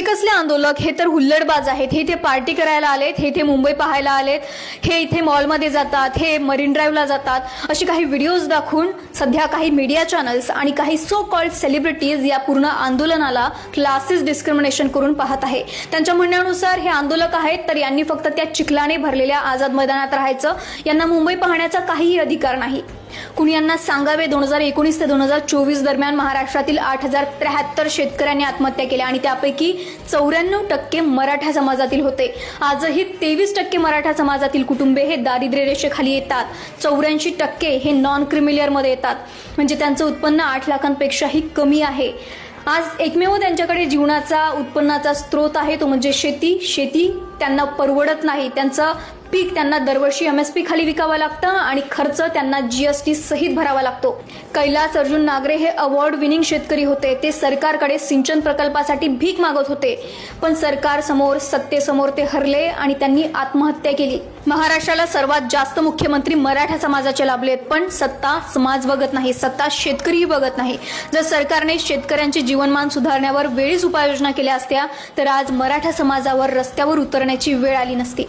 कसले आंदोलक, हे तर हुल्लडबाज आहेत. हे इथे पार्टी करायला आलेत, हे इथे मुंबई पाहायला आलेत, हे इथे मॉलमध्ये जातात, हे मरीन ड्राईव्हला जातात, अशी काही व्हिडिओज दाखवून सध्या काही मीडिया चॅनल्स आणि काही सो कॉल्ड सेलिब्रिटीज या पूर्ण आंदोलनाला क्लासेस डिस्क्रिमिनेशन करून पाहत आहे. त्यांच्या म्हणण्यानुसार हे आंदोलक आहेत तर यांनी फक्त त्या चिखलाने भरलेल्या आझाद मैदानात राहायचं, यांना मुंबई पाहण्याचा काहीही अधिकार नाही. कुणी यांना सांगावे 2019 ते 2024 दरम्यान महाराष्ट्रातील 8,073 शेतकऱ्यांनी आत्महत्या केल्या आणि त्यापैकी 94% मराठा समाजातील होते. आजही 23% मराठा समाजातील कुटुंबे हे दारिद्र्य रेषेखाली येतात. 84% हे नॉन क्रिमिलियर मध्ये येतात, म्हणजे त्यांचं उत्पन्न 8 लाखांपेक्षाही कमी आहे. आज एकमेव त्यांच्याकडे जीवनाचा उत्पन्नाचा स्रोत आहे तो म्हणजे शेती. शेती त्यांना परवडत नाही. त्यांचं पीक त्यांना दरवर्षी MSP खाली विकावं लागतं आणि खर्च त्यांना GST सहित भरावा लागतो. कैलास अर्जुन नागरे हे अवॉर्ड विनिंग शेतकरी होते. ते सरकारकडे सिंचन प्रकल्पासाठी भीक मागत होते, पण सरकार समोर, सत्तेसमोर ते हरले आणि त्यांनी आत्महत्या केली. महाराष्ट्राला सर्वात जास्त मुख्यमंत्री मराठा समाजाचे लाभलेत, पण सत्ता समाज बघत नाही, सत्ता शेतकरीही बघत नाही. जर सरकारने शेतकऱ्यांचे जीवनमान सुधारण्यावर वेळीच उपाययोजना केल्या असत्या तर आज मराठा समाजावर रस्त्यावर उतरण्याची वेळ आली नसती.